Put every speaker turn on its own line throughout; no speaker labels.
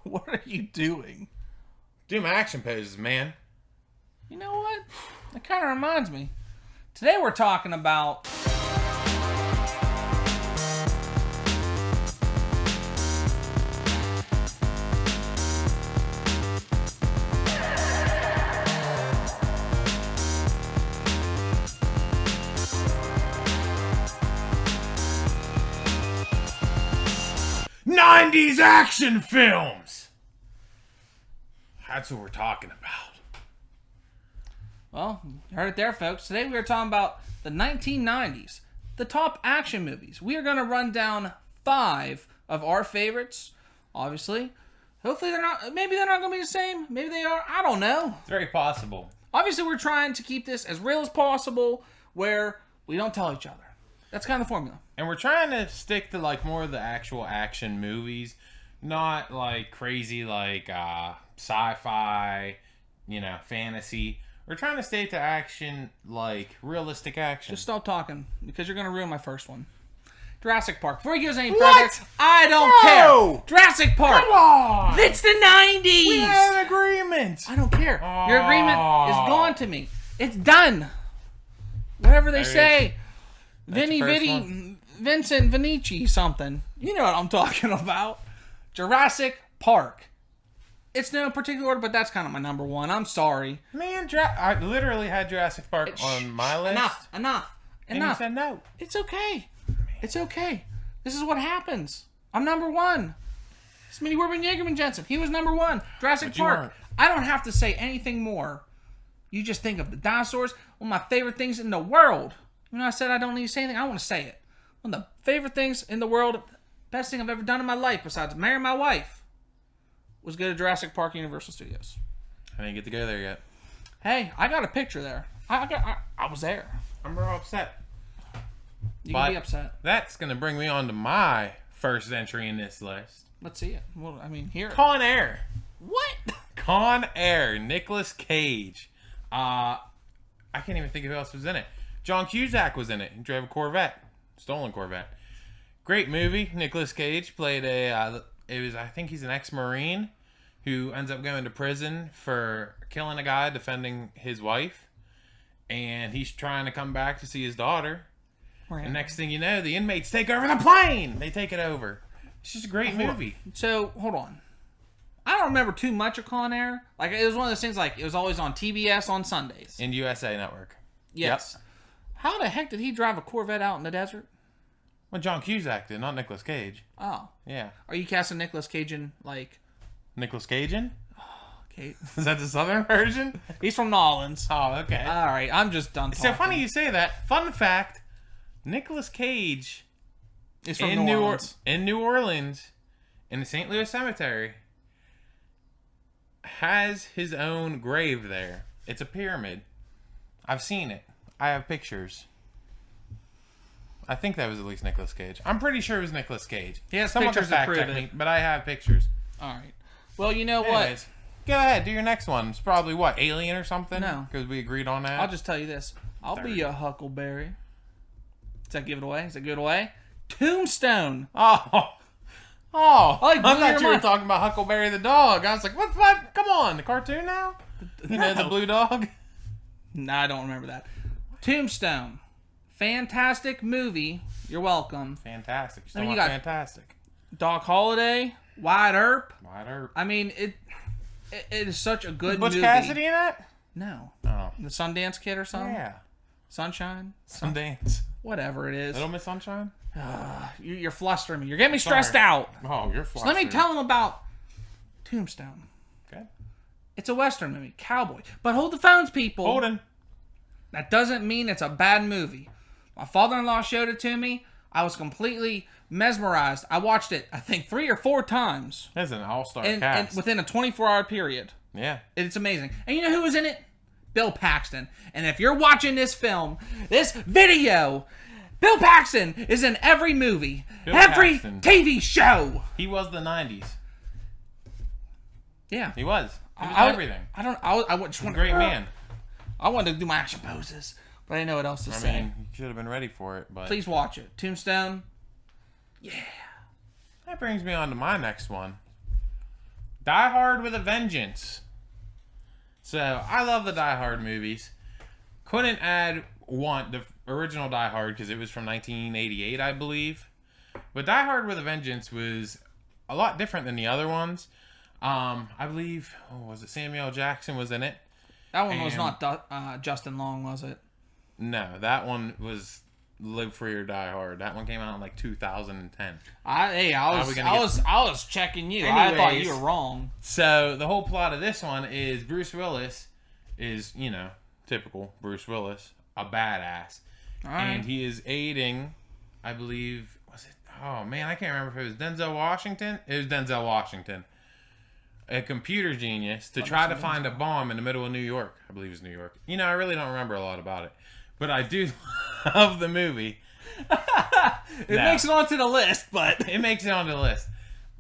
What are you doing?
Do my action poses, man.
You know what? That kind of reminds me. Today we're talking about...
'90s action films! That's what we're talking about.
Well, you heard it there, folks. Today we are talking about the 1990s, the top action movies. We are going to run down 5 of our favorites, obviously. Hopefully maybe they're not going to be the same. Maybe they are. I don't know.
It's very possible.
Obviously, we're trying to keep this as real as possible where we don't tell each other. That's kind of the formula.
And we're trying to stick to like more of the actual action movies, not like crazy like sci-fi, fantasy. We're trying to stay to action, like realistic action.
Just stop talking because you're going to ruin my first one. Jurassic Park. Before he goes any further, I don't care. Jurassic Park.
Come on.
It's the 90s.
We had an agreement.
I don't care. Your agreement is gone to me. It's done. Whatever they say. Vincent Vinici something. You know what I'm talking about. Jurassic Park. It's no particular order, but that's kind of my number one. I'm sorry.
Man, I literally had Jurassic Park on my list.
Enough.
And you said no.
It's okay. It's okay. This is what happens. I'm number one. Smitty Werben Jagerman Jensen. He was number one. Jurassic Park. I don't have to say anything more. You just think of the dinosaurs. One of my favorite things in the world. I said I don't need to say anything. I want to say it. One of the favorite things in the world, best thing I've ever done in my life, besides marrying my wife, was go to Jurassic Park Universal Studios.
I didn't get to go there yet.
Hey, I got a picture there. I was there.
I'm real upset.
You can be upset.
That's going to bring me on to my first entry in this list.
Let's see it. Well, here.
Con Air.
What?
Con Air. Nicolas Cage. I can't even think of who else was in it. John Cusack was in it. He drove a Corvette. Stolen Corvette. Great movie. Nicolas Cage played I think he's an ex-Marine who ends up going to prison for killing a guy defending his wife. And he's trying to come back to see his daughter. Right. And next thing you know, the inmates take over the plane. They take it over. It's just a great movie.
So, hold on. I don't remember too much of Con Air. Like, it was one of those things, like, it was always on TBS on Sundays.
In USA Network.
Yes. Yep. How the heck did he drive a Corvette out in the desert?
Well, John Cusack did, not Nicolas Cage.
Oh.
Yeah.
Are you casting Nicolas Cage in, like...
Nicolas Cage?
Okay.
Is that the southern version?
He's from New Orleans.
Oh, okay.
All right, I'm just done talking.
It's so funny you say that. Fun fact, Nicolas Cage
is from New Orleans.
In New Orleans, in the St. Louis Cemetery, has his own grave there. It's a pyramid. I've seen it. I have pictures. I think that was at least Nicolas Cage. I'm pretty sure it was Nicolas Cage.
He has pictures to prove it.
Me, but I have pictures.
All right. Well, you know
Anyways, what? Go ahead. Do your next one. It's probably, what, Alien or something?
No.
Because we agreed on that.
I'll just tell you this. I'll be a Huckleberry. Does that give it away? Is that give it away? Tombstone.
Oh. I thought you were
mind.
talking about Huckleberry the dog. I was like, what? Come on. The cartoon now? You know, the blue dog?
No, I don't remember that. Tombstone. Fantastic movie. You're welcome.
Fantastic.
You got
fantastic.
Doc Holliday, Wyatt Earp.
Wyatt Earp.
I mean, it is such a good
Butch
movie.
Cassidy in that?
No.
Oh.
The Sundance Kid or something?
Yeah.
Sunshine?
Sundance.
Whatever it is.
Little Miss Sunshine?
You're flustering me. You're getting me stressed out.
Oh, you're
So
flustering.
let me tell them about Tombstone.
Okay.
It's a Western movie. Cowboy. But hold the phones, people.
Holden.
That doesn't mean it's a bad movie. My father-in-law showed it to me. I was completely mesmerized. I watched it, I think, 3 or 4 times.
That's an all-star
and
cast.
within a 24-hour period.
Yeah.
It's amazing. And you know who was in it? Bill Paxton. And if you're watching this film, this video, Bill Paxton is in every movie, every TV show.
He was the 90s.
Yeah.
He was. He was everything.
I just want
a great man.
I wanted to do my action poses, but I didn't know what else to say.
You should have been ready for it. But
please watch it. Tombstone. Yeah.
That brings me on to my next one. Die Hard with a Vengeance. So, I love the Die Hard movies. Couldn't add the original Die Hard because it was from 1988, I believe. But Die Hard with a Vengeance was a lot different than the other ones. I believe, was it Samuel Jackson was in it?
That one was not Justin Long, was it?
No, that one was Live Free or Die Hard. That one came out in like 2010.
I was checking you. I thought you were wrong.
So the whole plot of this one is Bruce Willis is, typical Bruce Willis, a badass. And he is aiding, I believe, I can't remember if it was Denzel Washington. It was Denzel Washington. A computer genius to try to find a bomb in the middle of New York. I believe it was New York. I really don't remember a lot about it. But I do love the movie.
It makes it onto the list, but...
It makes it onto the list.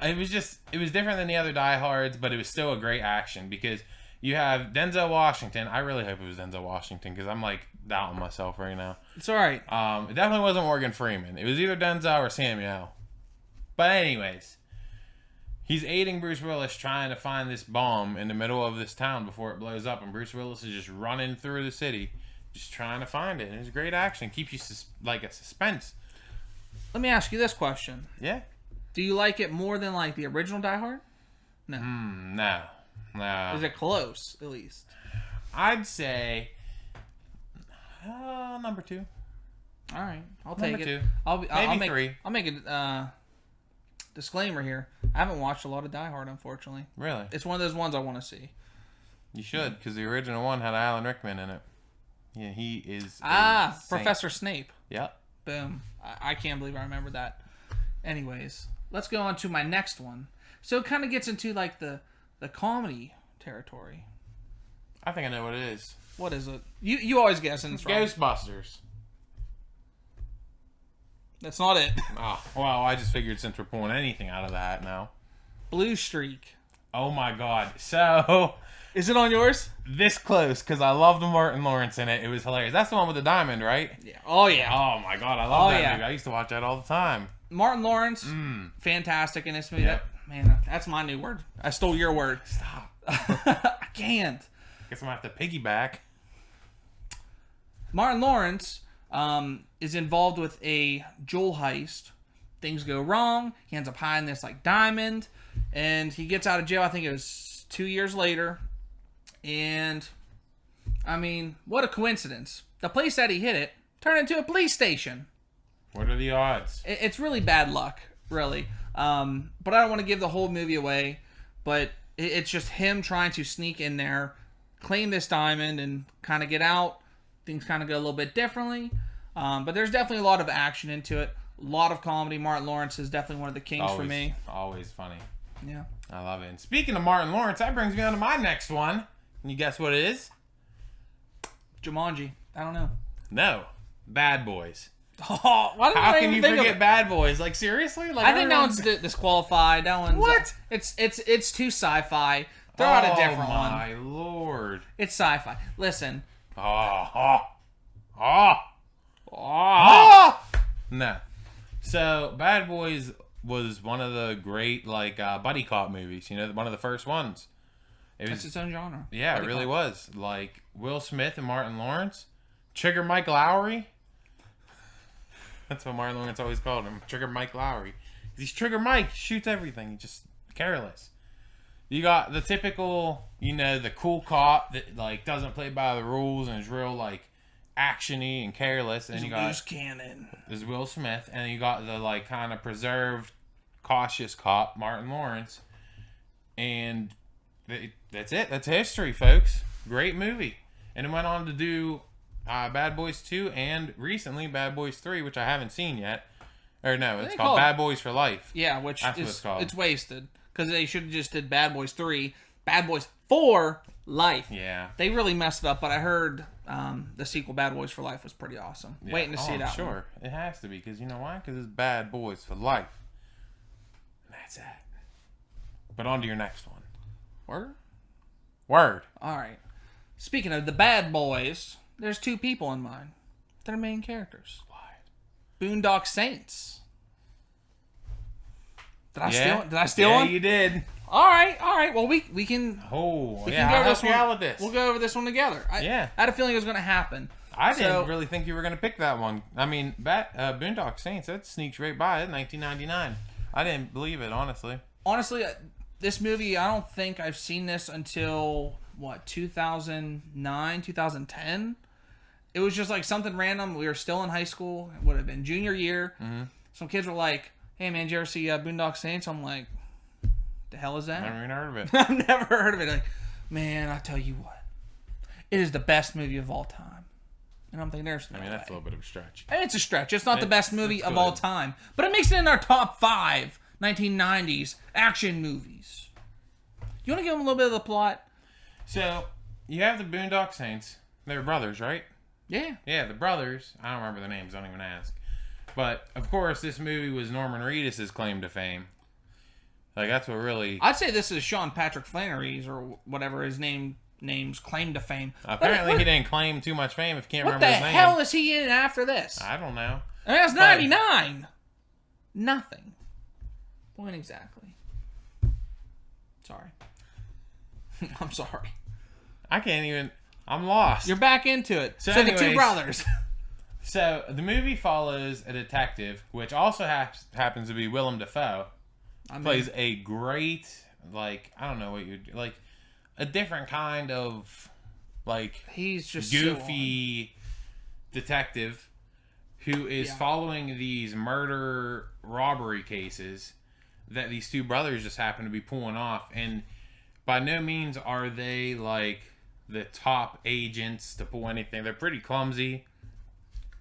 It was different than the other Die Hards, but it was still a great action because you have Denzel Washington. I really hope it was Denzel Washington because I'm like doubting myself right now.
It's alright.
It definitely wasn't Morgan Freeman. It was either Denzel or Samuel. But anyways, he's aiding Bruce Willis trying to find this bomb in the middle of this town before it blows up, and Bruce Willis is just running through the city just trying to find it. And it's great action. Keeps you like a suspense.
Let me ask you this question.
Yeah.
Do you like it more than like the original Die Hard? No.
No.
Is it close, at least?
I'd say number 2.
All right, I'll take
number
it.
2.
I'll make
3.
I'll make a disclaimer here. I haven't watched a lot of Die Hard, unfortunately.
Really?
It's one of those ones I want to see.
You should, because the original one had Alan Rickman in it. Yeah, he is.
Professor Snape.
Yep.
Boom. I can't believe I remember that. Anyways, let's go on to my next one. So it kind of gets into like the comedy territory.
I think I know what it is.
What is it? You always guess and it's wrong.
Ghostbusters.
That's not it.
Oh, well, I just figured since we're pulling anything out of the hat now.
Blue Streak.
Oh my God. So...
Is it on yours?
This close, because I love the Martin Lawrence in it. It was hilarious. That's the one with the diamond, right?
Yeah. Oh, yeah.
Oh, my God. I love that movie. I used to watch that all the time.
Martin Lawrence, fantastic in this movie.
Yep.
That's my new word. I stole your word.
Stop.
I can't.
Guess I'm going to have to piggyback.
Martin Lawrence is involved with a jewel heist. Things go wrong. He ends up hiding this like diamond, and he gets out of jail. I think it was 2 years later. And I mean, what a coincidence! The place that he hid it turned into a police station.
What are the odds?
It's really bad luck, really. But I don't want to give the whole movie away. But it's just him trying to sneak in there, claim this diamond, and kind of get out. Things kind of go a little bit differently. But there's definitely a lot of action into it. A lot of comedy. Martin Lawrence is definitely one of the kings for me.
Always funny.
Yeah.
I love it. And speaking of Martin Lawrence, that brings me on to my next one. Can you guess what it is?
Jumanji. I don't know.
No. Bad Boys.
Oh, why did
How can you forget Bad Boys? Like, seriously? Like,
I think that one's disqualified. That one's...
What?
It's too shi-fi. Throw out a different one.
Oh, my Lord.
It's sci-fi. Listen.
No. So, Bad Boys was one of the great, like, buddy cop movies. One of the first ones.
It's its own genre.
Yeah, buddy it really cop. Was. Like, Will Smith and Martin Lawrence. Trigger Mike Lowry. That's what Martin Lawrence always called him. Trigger Mike Lowry. He's Trigger Mike. He shoots everything. He's just careless. You got the typical, the cool cop that, like, doesn't play by the rules and is real, like, actiony and careless. And you got
loose cannon.
There's Will Smith, and you got the like kind of preserved, cautious cop Martin Lawrence, and that's it. That's history, folks. Great movie, and it went on to do Bad Boys 2 and recently Bad Boys 3, which I haven't seen yet. Or no, it's called Bad Boys for Life.
Yeah, which
that's
is
what it's called.
It's wasted because they should have just did Bad Boys 3, Bad Boys for Life.
Yeah,
they really messed it up, but I heard the sequel Bad Boys for Life was pretty awesome. Yeah. Waiting to see that.
Sure, it has to be because you know why? Because it's Bad Boys for Life. And that's it. But on to your next one. Word.
All right. Speaking of the Bad Boys, there's two people in mind. They're main characters.
What?
Boondock Saints. Did I steal one?
Yeah, you did.
All right. Well, we can.
Oh,
we
yeah.
can go
I'll
over
help
this
you
one.
out with this.
We'll go over this one together. I had a feeling it was going to happen.
I didn't really think you were going to pick that one. I mean, Boondock Saints, that sneaks right by it, 1999. I didn't believe it, honestly.
Honestly, this movie, I don't think I've seen this until, 2009, 2010? It was just like something random. We were still in high school. It would have been junior year.
Mm-hmm.
Some kids were like, hey, man, did you ever see Boondock Saints? I'm like, the hell is that?
Never even heard of it.
I've never heard of it. Like, man, I tell you what. It is the best movie of all time. And I'm thinking, there's no way.
That's a little bit of a stretch.
And it's a stretch. It's not the best movie of
good.
all time. But it makes it in our top 5 1990s action movies. You want to give them a little bit of the plot?
So, you have the Boondock Saints. They're brothers, right?
Yeah.
Yeah, the brothers. I don't remember their names. Don't even ask. But, of course, this movie was Norman Reedus' claim to fame. Like, that's what really...
I'd say this is Sean Patrick Flannery's, or whatever his name's claim to fame.
Apparently, he didn't claim too much fame if you can't remember his name.
What the hell is he in after this?
I don't know.
And that's 99. Nothing. Point exactly. Sorry. I'm sorry.
I can't even... I'm lost.
You're back into it. So
anyways,
the two brothers.
So, the movie follows a detective, which also happens to be Willem Dafoe. Plays a great, like, I don't know what you'd... Like, a different kind of, like...
He's just
goofy detective who is following these murder robbery cases that these two brothers just happen to be pulling off. And by no means are they, like, the top agents to pull anything. They're pretty clumsy.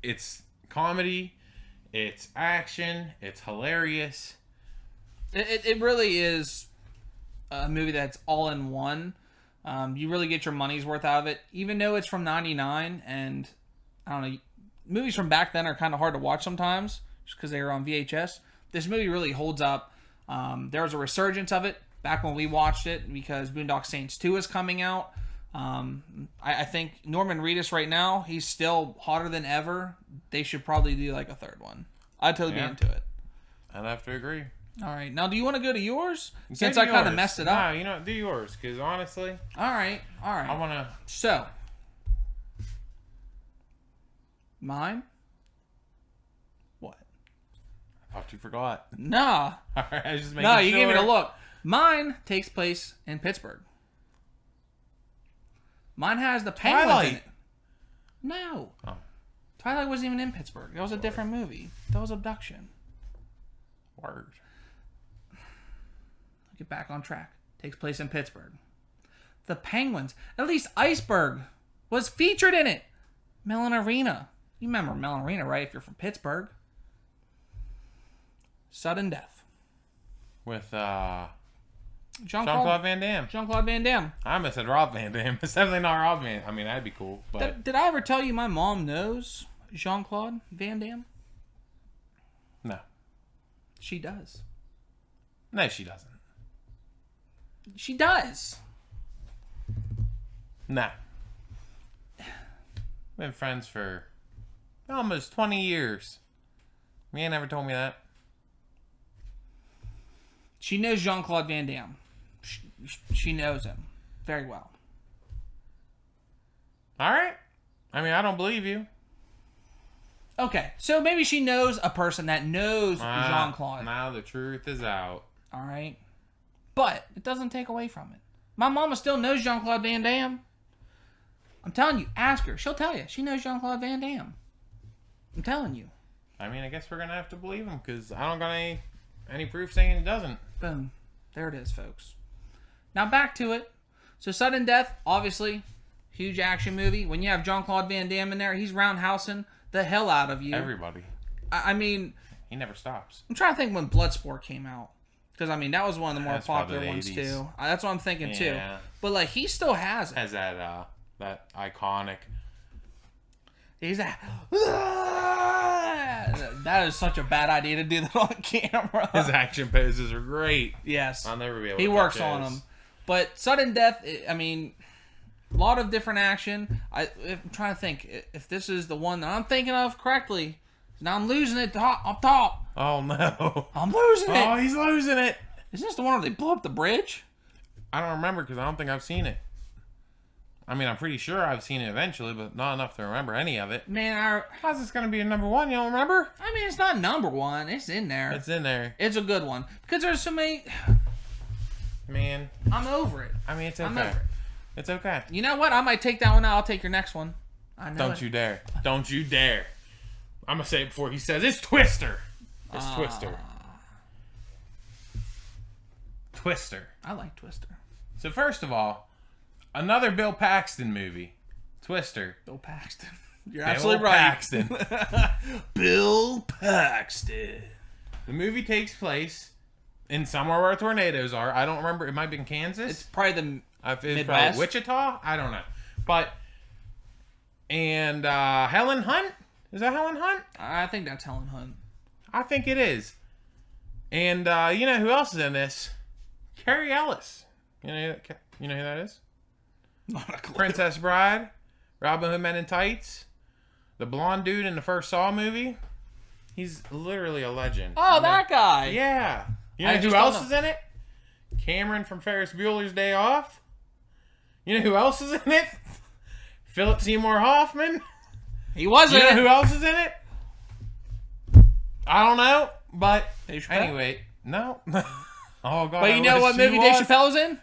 It's comedy. It's action. It's hilarious.
It really is a movie that's all in one. You really get your money's worth out of it. Even though it's from 99, and, I don't know, movies from back then are kind of hard to watch sometimes, just because they were on VHS. This movie really holds up. There was a resurgence of it back when we watched it, because Boondock Saints 2 is coming out. I think Norman Reedus right now, he's still hotter than ever. They should probably do like a third one. I'd totally be into it.
I'd have to agree.
All right. Now, do you want to go to yours? Since I kind of messed it up.
No, do yours, because honestly...
All right.
I want to...
So. Mine? What?
I thought you forgot.
Nah.
All right, I was just making
you gave it a look. Mine takes place in Pittsburgh. Mine has the Penguins
Twilight.
in it. No.
Oh.
Twilight wasn't even in Pittsburgh. That was a different movie. That was Abduction.
Word.
Get back on track. Takes place in Pittsburgh. The Penguins. At least Iceberg was featured in it. Mellon Arena. You remember Mellon Arena, right? If you're from Pittsburgh. Sudden Death.
With
Jean-Claude
Van Damme.
Jean-Claude Van Damme.
I almost said Rob Van Damme. It's definitely not Rob Van Damme. I mean, that'd be cool. But
Did I ever tell you my mom knows Jean-Claude Van Damme?
No.
She does.
No, she doesn't.
She does.
Nah. Been friends for almost 20 years. You ain't never told me that.
She knows Jean-Claude Van Damme. She knows him very well.
All right. I mean, I don't believe you.
Okay, so maybe she knows a person that knows Jean-Claude.
Now the truth is out.
All right. But it doesn't take away from it. My mama still knows Jean-Claude Van Damme. I'm telling you, ask her. She'll tell you. She knows Jean-Claude Van Damme. I'm telling you.
I mean, I guess we're going to have to believe him because I don't got any proof saying he doesn't.
Boom. There it is, folks. Now back to it. So Sudden Death, obviously, huge action movie. When you have Jean-Claude Van Damme in there, he's roundhousing the hell out of you.
Everybody.
I mean...
He never stops.
I'm trying to think when Bloodsport came out. Because, I mean, that was one of the more popular ones,
80s.
too. That's what I'm thinking, too. But, like, he still has it.
Has that iconic...
He's that... That is such a bad idea to do that on camera.
His action poses are great.
Yes.
I'll never be able
he
to
works
touch
on
his.
them. But Sudden Death, I mean, a lot of different action. I'm trying to think if this is the one that I'm thinking of correctly. Now I'm losing it up top.
Oh, no.
I'm losing it.
Oh, he's losing it.
Isn't this the one where they blew up the bridge?
I don't remember because I don't think I've seen it. I mean, I'm pretty sure I've seen it eventually, but not enough to remember any of it.
Man,
how's this going to be a number one? You don't remember?
I mean, it's not number one. It's in there.
It's in there.
It's a good one. Because there's so many...
Man.
I'm over it.
I mean, it's okay.
I'm over it.
It's okay.
You know what? I might take that one out. I'll take your next one. I know
Don't you dare. Don't you dare. I'm going to say it before he says, it's Twister. It's Twister. Twister.
I like Twister.
So first of all, another Bill Paxton movie. Twister.
Bill Paxton. You're absolutely right.
Paxton.
Bill Paxton.
The movie takes place in somewhere where tornadoes are. I don't remember. It might be in Kansas.
It's probably the
it's
Midwest.
probably Wichita. I don't know. But Helen Hunt. Is that Helen Hunt?
I think that's Helen Hunt.
I think it is. And you know who else is in this? Carrie Ellis. You know who that is?
Not a clue.
Princess Bride, Robin Hood Men in Tights, the blonde dude in the first Saw movie. He's literally a legend.
Oh, that guy.
Yeah. You know who else is in it? Cameron from Ferris Bueller's Day Off. You know who else is in it? Philip Seymour Hoffman.
He was in it.
You know who else is in it? I don't know, but anyway, no. Oh, God.
But you know what movie Dave Chappelle was in?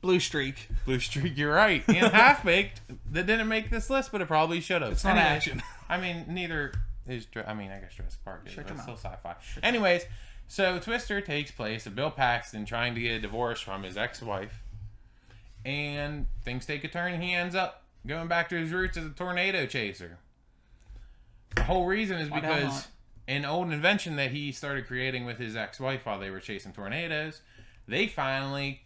Blue Streak.
Blue Streak, you're right. And Half Baked, that didn't make this list, but it probably should have.
It's not action.
I mean, neither is, I guess Jurassic Park is, but it's still sci-fi.
Shut
Anyways, so Twister takes place of Bill Paxton trying to get a divorce from his ex-wife. And things take a turn and he ends up going back to his roots as a tornado chaser. The whole reason is because an old invention that he started creating with his ex-wife while they were chasing tornadoes, they finally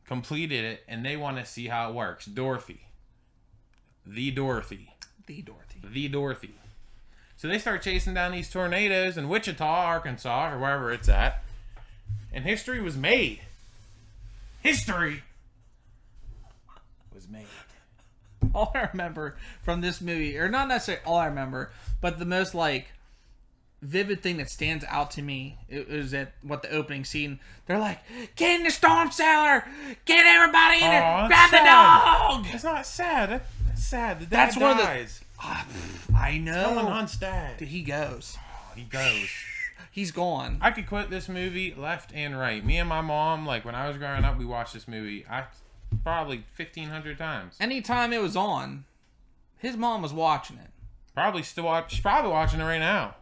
completed it and they want to see how it works. Dorothy. The Dorothy. So they start chasing down these tornadoes in Wichita, Arkansas, or wherever it's at. And history was made. History was made.
All I remember from this movie, or not necessarily all I remember, but the most vivid thing that stands out to me is at the opening scene. They're like, "Get in the storm cellar! Get everybody in there! Grab the dog!"
It's not sad. That's sad. The dad dies.
I know.
Helen Hunt's dad.
Dude, he goes.
He goes.
He's gone.
I could quote this movie left and right. Me and my mom, when I was growing up, we watched this movie probably 1,500 times.
Anytime it was on, his mom was watching it.
Probably still watch. She's probably watching it right now.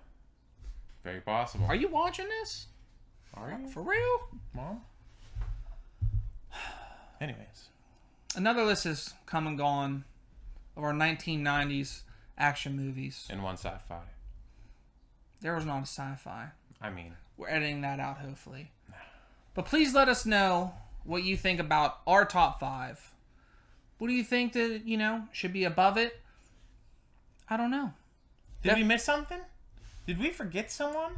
Very possible.
Are you watching this?
Are you?
For real?
Mom? Anyways.
Another list has come and gone of our 1990s action movies.
And one sci-fi.
There was not a sci-fi. We're editing that out, hopefully. But please let us know what you think about our top 5. What do you think that, should be above it? I don't know.
Did we miss something? Did we forget someone?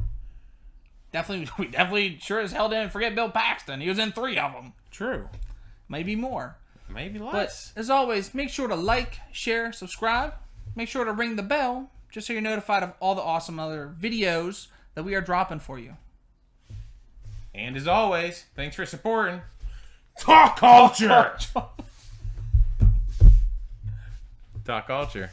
We definitely sure as hell didn't forget Bill Paxton. He was in 3 of them.
True.
Maybe more.
Maybe less.
But as always, make sure to like, share, subscribe. Make sure to ring the bell just so you're notified of all the awesome other videos that we are dropping for you.
And as always, thanks for supporting Talk Culture. Talk Culture.